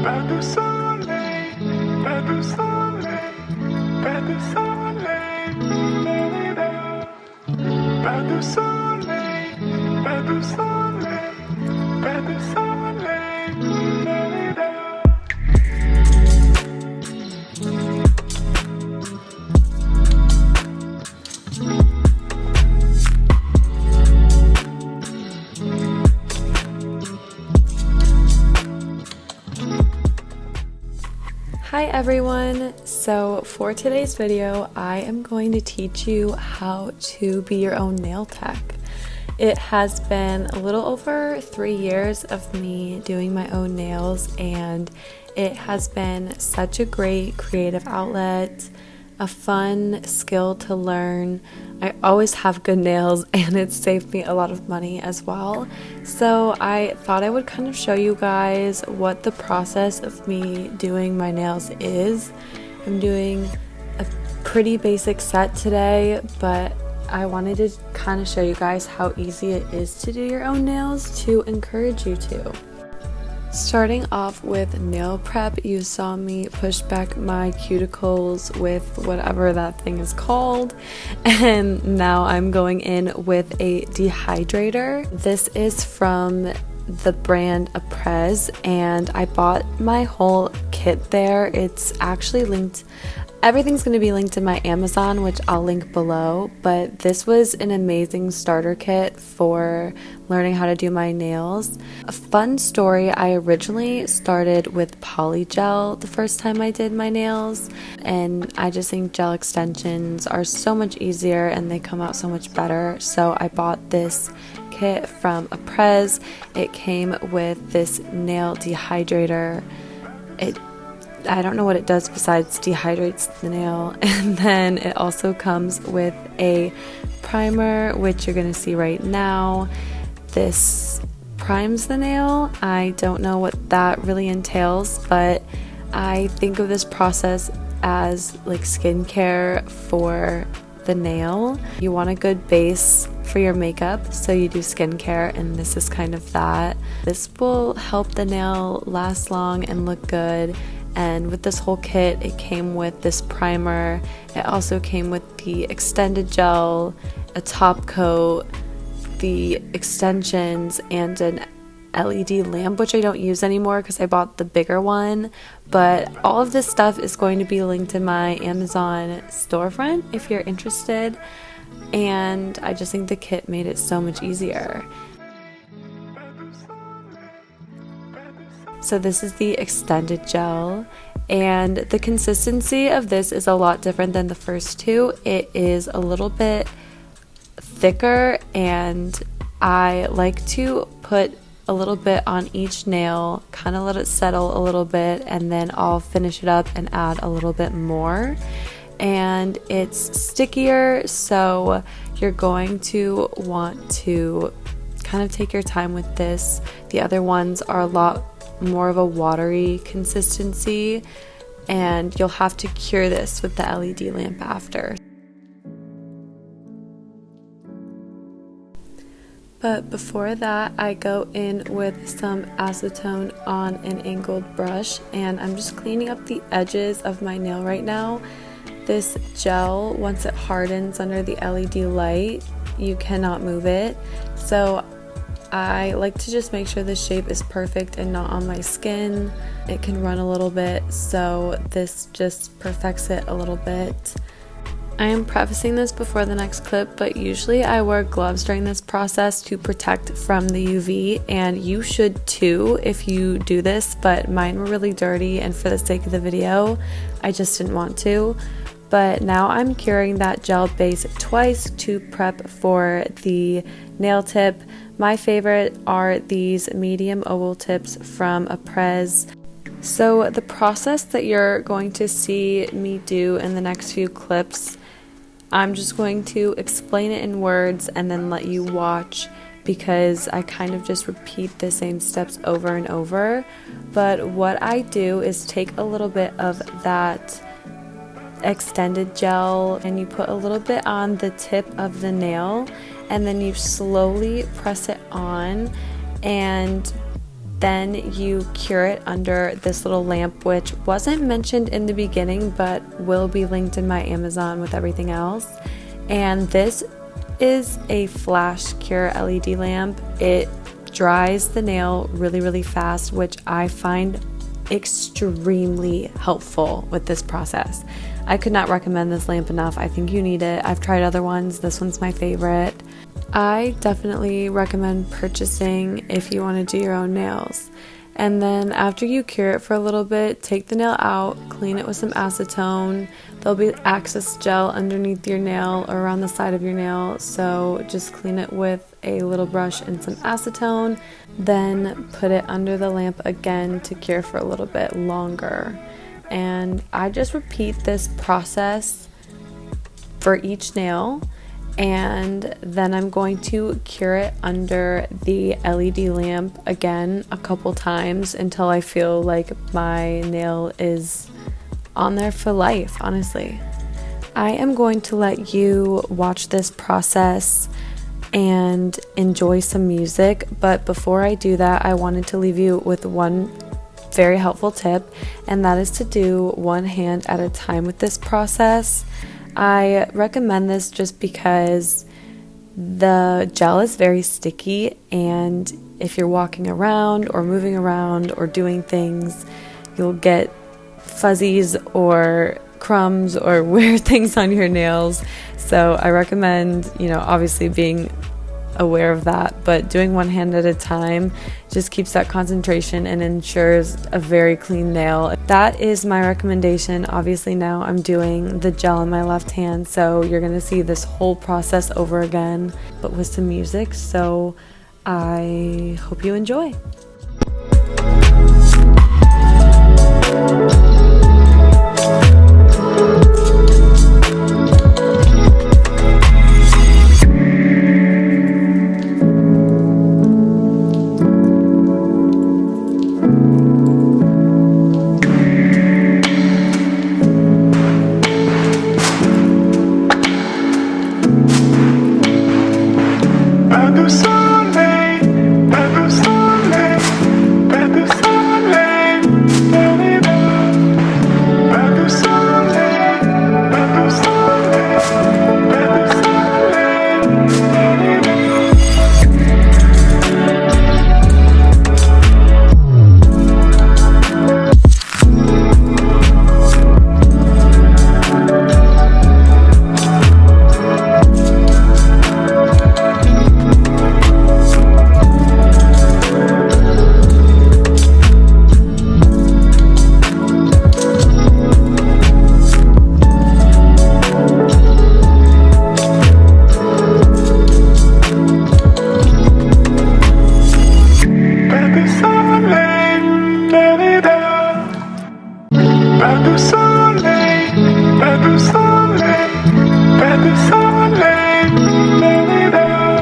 Pas de soleil, pas de soleil, pas de soleil, pas de soleil, pas de soleil, pas de soleil. Hi everyone! So for today's video, I am going to teach you how to be your own nail tech. It has been a little over 3 years of me doing my own nails, and it has been such a great creative outlet, a fun skill to learn. I always have good nails and it's saved me a lot of money as well. So I thought I would kind of show you guys what the process of me doing my nails is. I'm doing a pretty basic set today, but I wanted to kind of show you guys how easy it is to do your own nails to encourage you to. Starting off with nail prep, you saw me push back my cuticles with whatever that thing is called, and now I'm going in with a dehydrator. This is from the brand Aprez, and I bought my whole kit there. It's actually linked. Everything's going to be linked in my Amazon, which I'll link below, but this was an amazing starter kit for learning how to do my nails. A fun story, I originally started with polygel the first time I did my nails, and I just think gel extensions are so much easier and they come out so much better, so I bought this kit from Aprez. It came with this nail dehydrator. I don't know what it does besides dehydrates the nail, and then it also comes with a primer, which you're going to see right now. This primes the nail. I don't know what that really entails, but I think of this process as like skincare for the nail. You want a good base for your makeup, so you do skincare, and this is kind of that. This will help the nail last long and look good. And with this whole kit, it came with this primer. It also came with the extended gel, a top coat, the extensions, and an LED lamp, which I don't use anymore because I bought the bigger one. But all of this stuff is going to be linked in my Amazon storefront if you're interested. And I just think the kit made it so much easier. So this is the extended gel, and the consistency of this is a lot different than the first two. It is a little bit thicker, and I like to put a little bit on each nail, kind of let it settle a little bit, and then I'll finish it up and add a little bit more. And it's stickier, so you're going to want to kind of take your time with this. The other ones are a lot more of a watery consistency, and you'll have to cure this with the LED lamp after. But before that, I go in with some acetone on an angled brush, and I'm just cleaning up the edges of my nail right now. This gel, once it hardens under the LED light, you cannot move it, so I like to just make sure the shape is perfect and not on my skin. It can run a little bit, so this just perfects it a little bit. I am prefacing this before the next clip, but usually I wear gloves during this process to protect from the UV, and you should too if you do this, but mine were really dirty, and for the sake of the video, I just didn't want to. But now I'm curing that gel base twice to prep for the nail tip. My favorite are these medium oval tips from Aprez. So the process that you're going to see me do in the next few clips, I'm just going to explain it in words and then let you watch, because I kind of just repeat the same steps over and over. But what I do is take a little bit of that extended gel and you put a little bit on the tip of the nail, and then you slowly press it on, and then you cure it under this little lamp, which wasn't mentioned in the beginning but will be linked in my Amazon with everything else. And this is a flash cure LED lamp. It dries the nail really fast, which I find extremely helpful with this process. I could not recommend this lamp enough. I think you need it. I've tried other ones. This one's my favorite. I definitely recommend purchasing if you want to do your own nails. And then after you cure it for a little bit, take the nail out, clean it with some acetone. There'll be Access gel underneath your nail or around the side of your nail, so just clean it with a little brush and some acetone. Then put it under the lamp again to cure for a little bit longer. And I just repeat this process for each nail. And then I'm going to cure it under the LED lamp again a couple times until I feel like my nail is on there for life, honestly. I am going to let you watch this process and enjoy some music, but before I do that, I wanted to leave you with one very helpful tip, and that is to do one hand at a time with this process. I recommend this just because the gel is very sticky, and if you're walking around or moving around or doing things, you'll get fuzzies or crumbs or weird things on your nails. So I recommend, obviously being aware of that, but doing one hand at a time just keeps that concentration and ensures a very clean nail. That is my recommendation. Obviously now I'm doing the gel in my left hand, so you're gonna see this whole process over again, but with some music. So I hope you enjoy.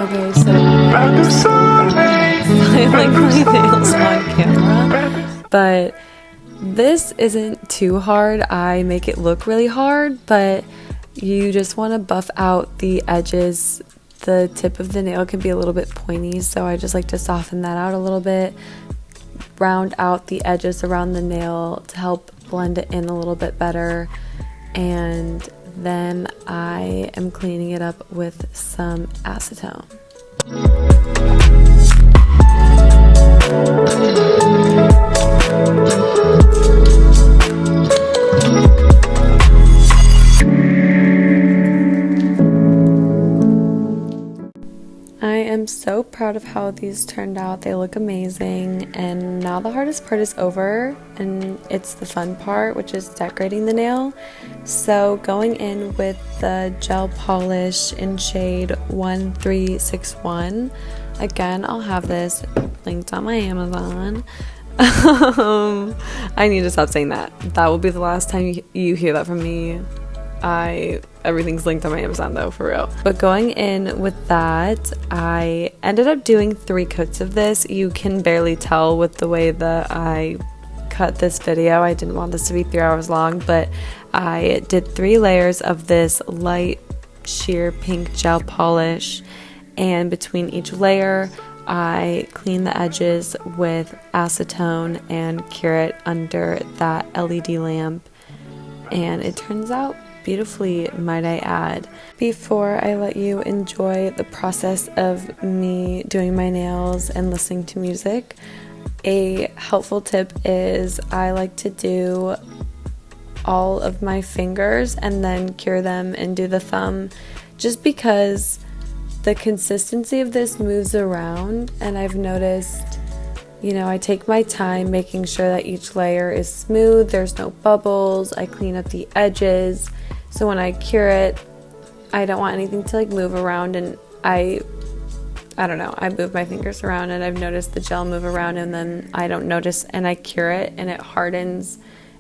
Okay, so filing my nails on camera, but this isn't too hard. I make it look really hard, but you just want to buff out the edges. The tip of the nail can be a little bit pointy, so I just like to soften that out a little bit, round out the edges around the nail to help blend it in a little bit better, and then I am cleaning it up with some acetone. I am so proud of how these turned out. They look amazing, and now the hardest part is over, and it's the fun part, which is decorating the nail. So going in with the gel polish in shade 1361. Again, I'll have this linked on my Amazon. I need to stop saying that. That will be the last time you hear that from me. Everything's linked on my Amazon though, for real. But going in with that, I ended up doing 3 coats of this. You can barely tell with the way that I cut this video. I didn't want this to be 3 hours long, but I did 3 layers of this light sheer pink gel polish, and between each layer I clean the edges with acetone and cure it under that LED lamp, and it turns out beautifully, might I add. Before I let you enjoy the process of me doing my nails and listening to music, a helpful tip is I like to do all of my fingers and then cure them and do the thumb, just because the consistency of this moves around, and I've noticed, I take my time making sure that each layer is smooth, there's no bubbles, I clean up the edges, so when I cure it, I don't want anything to move around, and I don't know, I move my fingers around and I've noticed the gel move around and then I don't notice, and I cure it and it hardens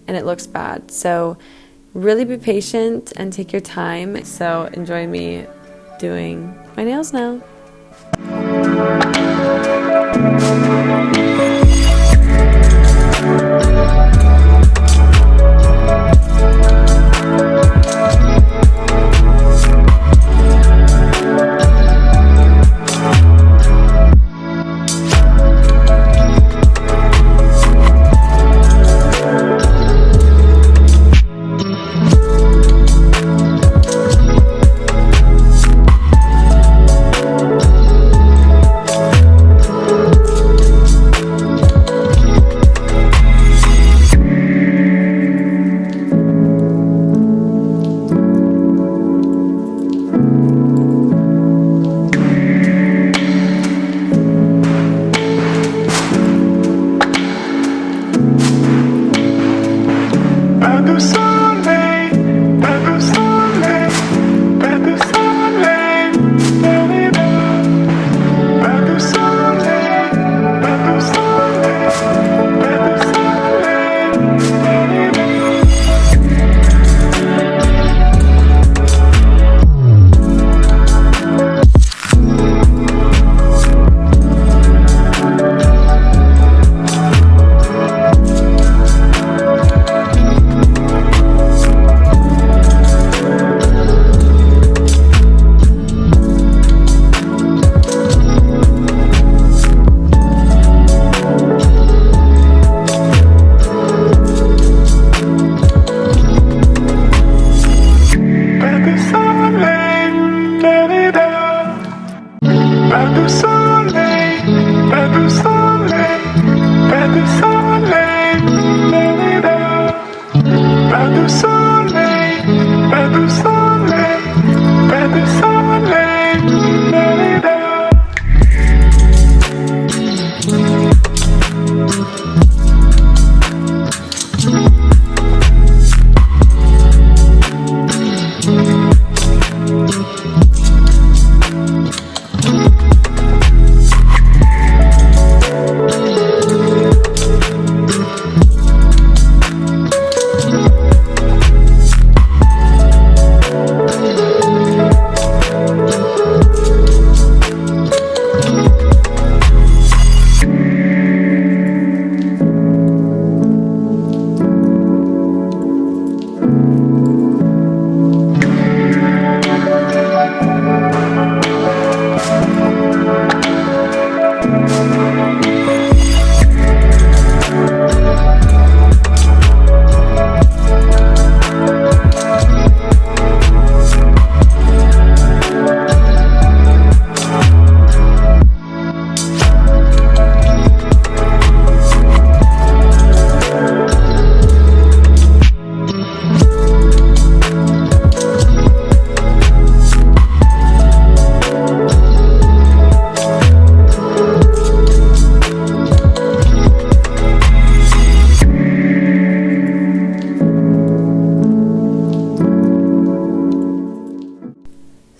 and it looks bad. So really be patient and take your time. So enjoy me doing my nails now.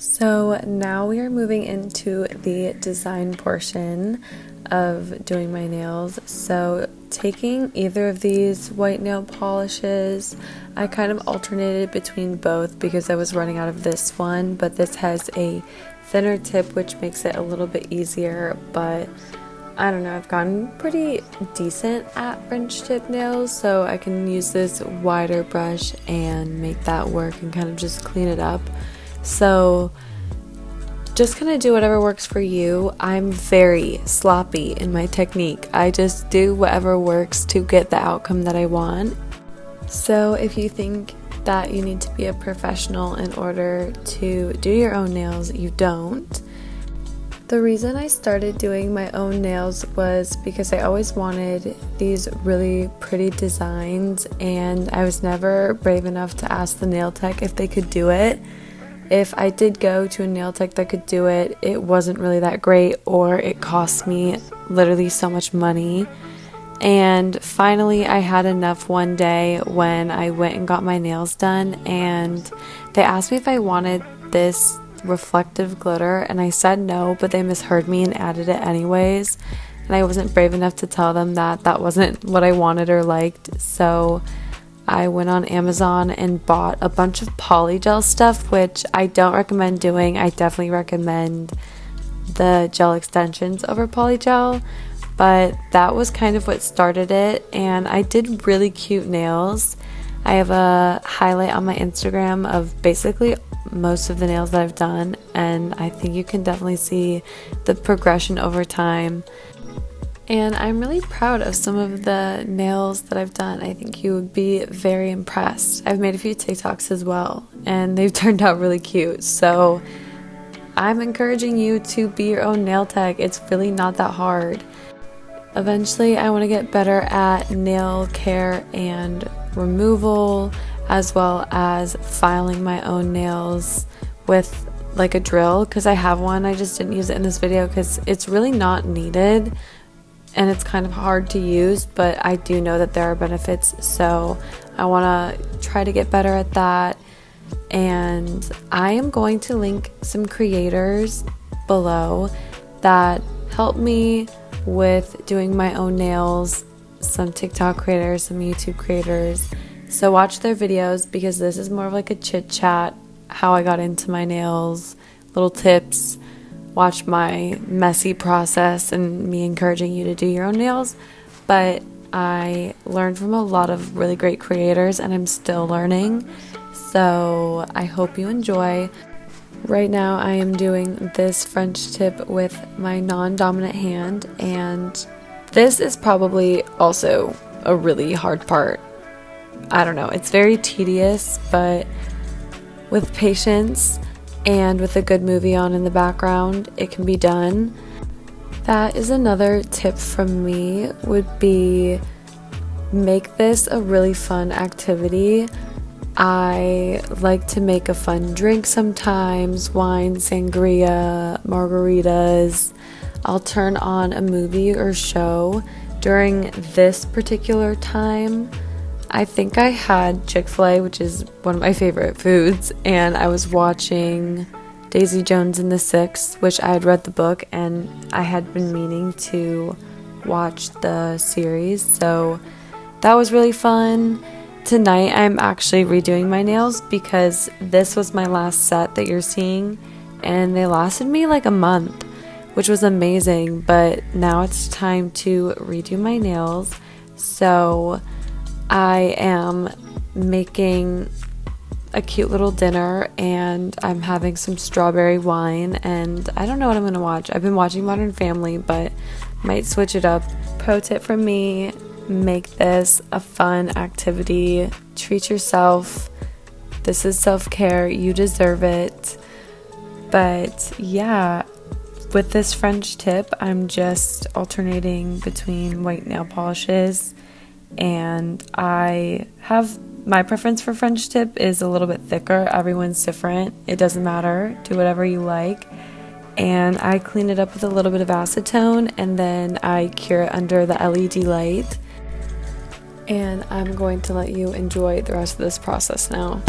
So now we are moving into the design portion of doing my nails. So taking either of these white nail polishes, I kind of alternated between both because I was running out of this one, but this has a thinner tip which makes it a little bit easier, but I don't know, I've gotten pretty decent at French tip nails, so I can use this wider brush and make that work and kind of just clean it up. So just kind of do whatever works for you. I'm very sloppy in my technique. I just do whatever works to get the outcome that I want. So if you think that you need to be a professional in order to do your own nails, you don't. The reason I started doing my own nails was because I always wanted these really pretty designs, and I was never brave enough to ask the nail tech if they could do it. If I did go to a nail tech that could do it, it wasn't really that great, or it cost me literally so much money. And finally I had enough one day when I went and got my nails done, and they asked me if I wanted this reflective glitter, and I said no, but they misheard me and added it anyways, and I wasn't brave enough to tell them that that wasn't what I wanted or liked. So I went on Amazon and bought a bunch of polygel stuff, which I don't recommend doing. I definitely recommend the gel extensions over polygel, but that was kind of what started it, and I did really cute nails. I have a highlight on my Instagram of basically most of the nails that I've done, and I think you can definitely see the progression over time. And I'm really proud of some of the nails that I've done. I think you would be very impressed. I've made a few TikToks as well, and they've turned out really cute. So I'm encouraging you to be your own nail tech. It's really not that hard. Eventually, I want to get better at nail care and removal, as well as filing my own nails with like a drill, because I have one. I just didn't use it in this video because it's really not needed and it's kind of hard to use, but I do know that there are benefits, so I want to try to get better at that. And I am going to link some creators below that help me with doing my own nails, some TikTok creators, some YouTube creators. So watch their videos, because this is more of like a chit chat, how I got into my nails, little tips. Watch my messy process and me encouraging you to do your own nails. But I learned from a lot of really great creators, and I'm still learning. So I hope you enjoy. Right now I am doing this French tip with my non-dominant hand, and this is probably also a really hard part. I don't know, it's very tedious, but with patience and with a good movie on in the background, it can be done. That is another tip from me, would be make this a really fun activity. I like to make a fun drink sometimes, wine, sangria, margaritas. I'll turn on a movie or show. During this particular time, I think I had Chick-fil-A, which is one of my favorite foods, and I was watching Daisy Jones and the Six, which I had read the book, and I had been meaning to watch the series, so that was really fun. Tonight I'm actually redoing my nails, because this was my last set that you're seeing, and they lasted me like a month, which was amazing. But now it's time to redo my nails, so I am making a cute little dinner, and I'm having some strawberry wine, and I don't know what I'm gonna watch. I've been watching Modern Family, but might switch it up. Pro tip from me: make this a fun activity. Treat yourself. This is self-care. You deserve it. But yeah, with this French tip, I'm just alternating between white nail polishes, and I have my preference for French tip is a little bit thicker. Everyone's different. It doesn't matter. Do whatever you like. And I clean it up with a little bit of acetone, and then I cure it under the LED light. And I'm going to let you enjoy the rest of this process now.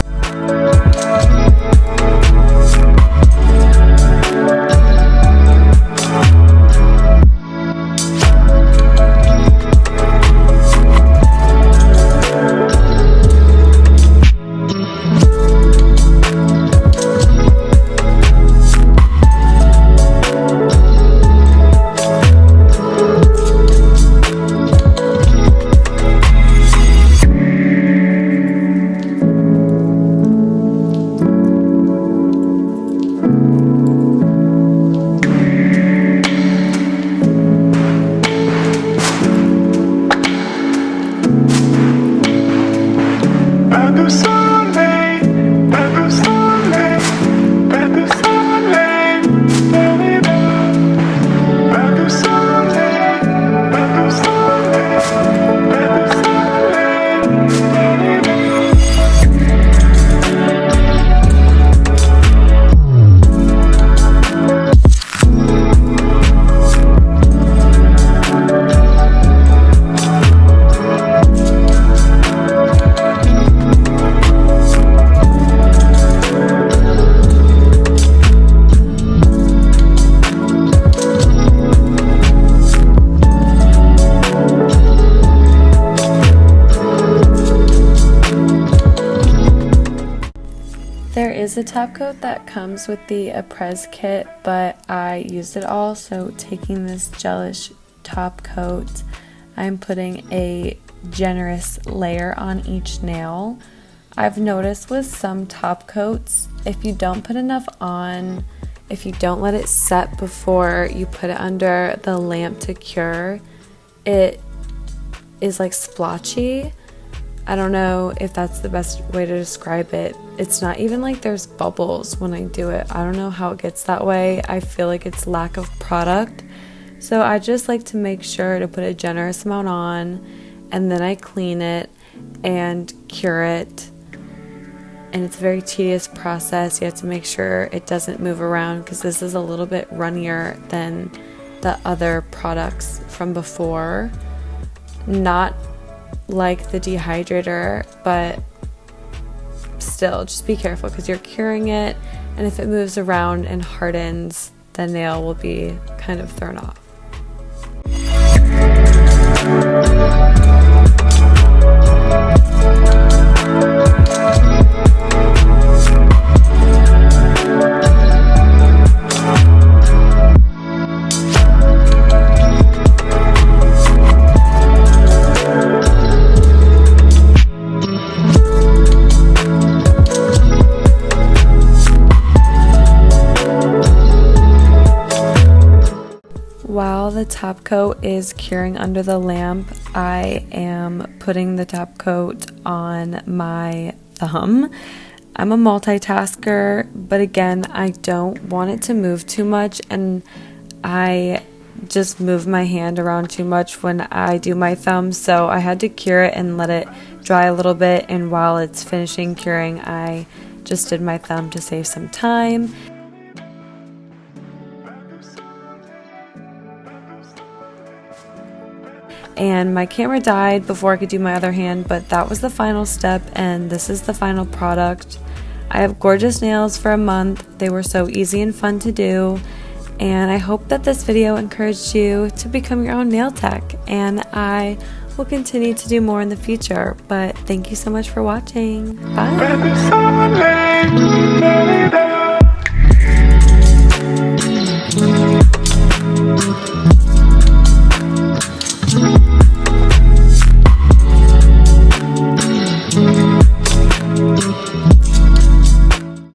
a top coat that comes with the Aprez kit, but I used it all, so taking this gelish top coat, I'm putting a generous layer on each nail. I've noticed with some top coats, if you don't put enough on, if you don't let it set before you put it under the lamp to cure, it is like splotchy. I don't know if that's the best way to describe it. It's not even like there's bubbles when I do it. I don't know how it gets that way. I feel like it's lack of product. So I just like to make sure to put a generous amount on, and then I clean it and cure it. And it's a very tedious process. You have to make sure it doesn't move around because this is a little bit runnier than the other products from before. Not like the dehydrator, but still just be careful because you're curing it, and if it moves around and hardens, the nail will be kind of thrown off. While the top coat is curing under the lamp, I am putting the top coat on my thumb. I'm a multitasker, but again, I don't want it to move too much, and I just move my hand around too much when I do my thumb, so I had to cure it and let it dry a little bit, and while it's finishing curing, I just did my thumb to save some time. And my camera died before I could do my other hand, but that was the final step, and this is the final product. I have gorgeous nails for a month. They were so easy and fun to do, and I hope that this video encouraged you to become your own nail tech, and I will continue to do more in the future. But thank you so much for watching. Bye!